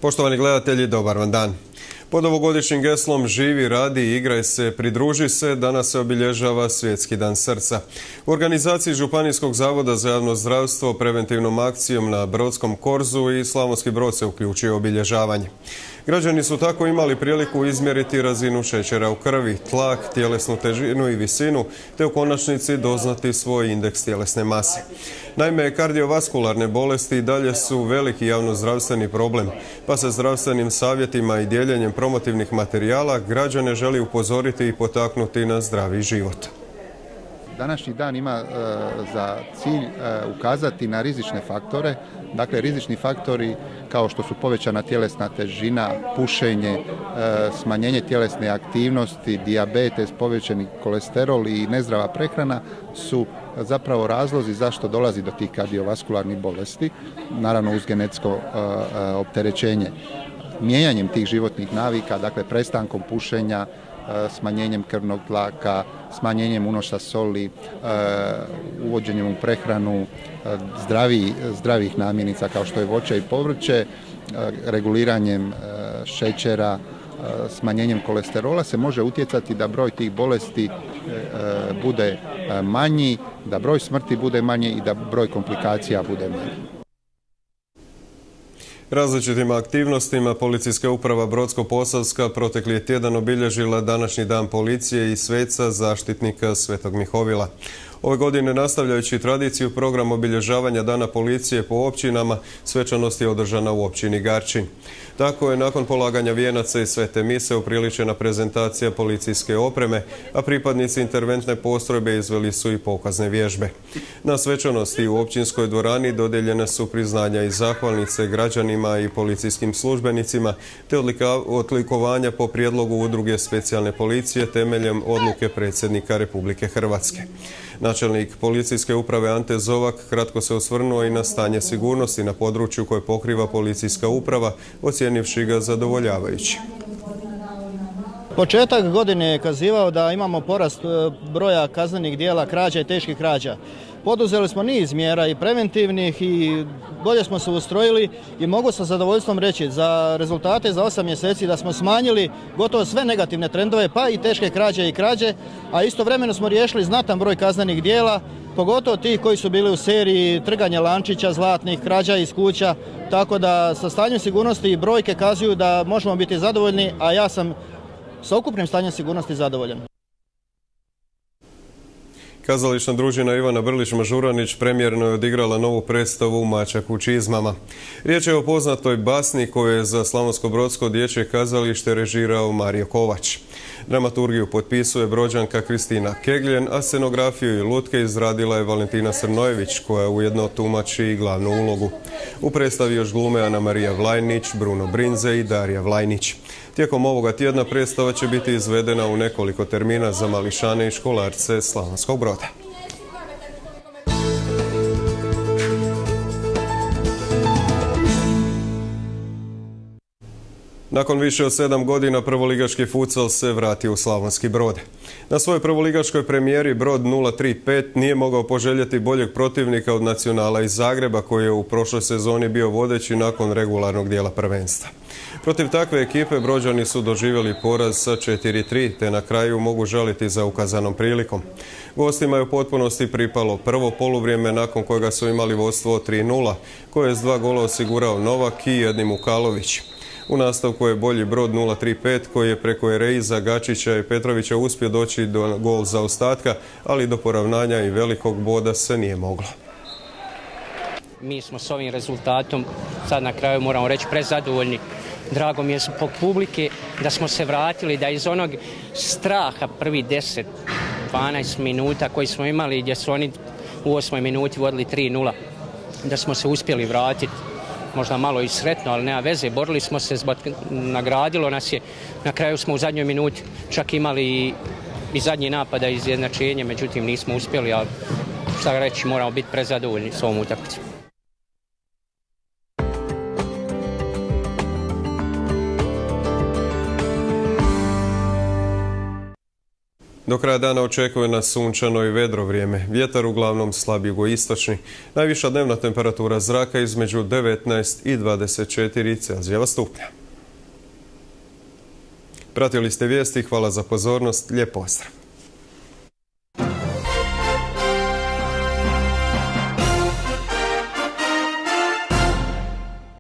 Poštovani gledatelji, dobar vam dan. Pod ovogodišnjim geslom Živi, radi, igraj se, pridruži se, danas se obilježava Svjetski dan srca. U organizaciji Županijskog zavoda za javno zdravstvo preventivnom akcijom na Brodskom korzu i Slavonski Brod se uključio obilježavanje. Građani su tako imali priliku izmjeriti razinu šećera u krvi, tlak, tjelesnu težinu i visinu, te u konačnici doznati svoj indeks tjelesne mase. Naime, kardiovaskularne bolesti i dalje su veliki javnozdravstveni problem, pa se zdravstvenim savjetima i dijeljenjem promotivnih materijala građane želi upozoriti i potaknuti na zdravi život. Današnji dan ima za cilj ukazati na rizične faktore, dakle rizični faktori kao što su povećana tjelesna težina, pušenje, smanjenje tjelesne aktivnosti, dijabetes, povećani kolesterol i nezdrava prehrana su zapravo razlozi zašto dolazi do tih kardiovaskularnih bolesti, naravno uz genetsko opterećenje. Mijenjanjem tih životnih navika, dakle prestankom pušenja, smanjenjem krvnog tlaka, smanjenjem unosa soli, uvođenjem u prehranu zdravih namirnica kao što je voće i povrće, reguliranjem šećera, smanjenjem kolesterola se može utjecati da broj tih bolesti bude manji, da broj smrti bude manji i da broj komplikacija bude manji. Različitim aktivnostima Policijska uprava Brodsko-posavska protekli je tjedan obilježila današnji dan policije i sveca zaštitnika Svetog Mihovila. Ove godine, nastavljajući tradiciju, program obilježavanja Dana policije po općinama, svečanost je održana u općini Garčin. Tako je nakon polaganja vijenaca i svete mise upriličena prezentacija policijske opreme, a pripadnici interventne postrojbe izveli su i pokazne vježbe. Na svečanosti u općinskoj dvorani dodijeljene su priznanja i zahvalnice građanima i policijskim službenicima, te odlikovanja po prijedlogu Udruge specijalne policije temeljem odluke predsjednika Republike Hrvatske. Načelnik Policijske uprave Ante Zovak kratko se osvrnuo i na stanje sigurnosti na području koje pokriva Policijska uprava, ocijenivši ga zadovoljavajući. Početak godine je kazivao da imamo porast broja kaznenih djela, krađa i teških krađa. Poduzeli smo niz mjera i preventivnih i bolje smo se ustrojili i mogu sa zadovoljstvom reći za rezultate za 8 mjeseci da smo smanjili gotovo sve negativne trendove, pa i teške krađe i krađe, a istovremeno smo riješili znatan broj kaznenih djela, pogotovo tih koji su bili u seriji trganja lančića, zlatnih, krađa iz kuća, tako da sa stanjem sigurnosti i brojke kazuju da možemo biti zadovoljni, a ja sam sa ukupnim stanjem sigurnosti zadovoljan. Kazališna družina Ivana Brlić-Mažuranić premijerno je odigrala novu predstavu Mačak u čizmama. Riječ je o poznatoj basni koju je za Slavonsko-brodsko dječje kazalište režirao Mario Kovač. Dramaturgiju potpisuje Brođanka Kristina Kegljen, a scenografiju i lutke izradila je Valentina Srnojević, koja ujedno tumači i glavnu ulogu. U predstavi još glume Ana Marija Vlajnić, Bruno Brinze i Darija Vlajnić. Tijekom ovoga tjedna predstava će biti izvedena u nekoliko termina za mališane i školarce Slavonskog Broda. Nakon više od 7 godina prvoligaški futsal se vratio u Slavonski Brod. Na svojoj prvoligaškoj premijeri Brod 035 nije mogao poželjeti boljeg protivnika od Nacionala iz Zagreba, koji je u prošloj sezoni bio vodeći nakon regularnog dijela prvenstva. Protiv takve ekipe Brođani su doživjeli poraz sa 4-3, te na kraju mogu žaliti za ukazanom prilikom. Gostima je u potpunosti pripalo prvo poluvrijeme, nakon kojega su imali vodstvo 3-0, koje je s 2 gola osigurao Novak i jednim Mukalović. U nastavku je bolji Brod 035 koji je preko Ereiza, Gačića i Petrovića uspio doći do gol zaostatka, ali do poravnanja i velikog boda se nije moglo. Mi smo s ovim rezultatom, sad na kraju moramo reći, prezadovoljni. Drago mi je zbog publike da smo se vratili, da iz onog straha prvi 10-12 minuta koji smo imali, gdje su oni u 8. minuti vodili 3-0, da smo se uspjeli vratiti. Možda malo i sretno, ali nema veze, borili smo se, nagradilo nas je. Na kraju smo u zadnjoj minuti čak imali i zadnji napada izjednačenje, međutim nismo uspjeli, ali šta reći, moramo biti prezadovoljni s ovom utakmicom. Do kraja dana očekuje nas sunčano i vedro vrijeme. Vjetar uglavnom slab jugoistočni. Najviša dnevna temperatura zraka između 19 i 24 Celzijeva stupnja. Pratili ste vijesti, hvala za pozornost, lijep pozdrav.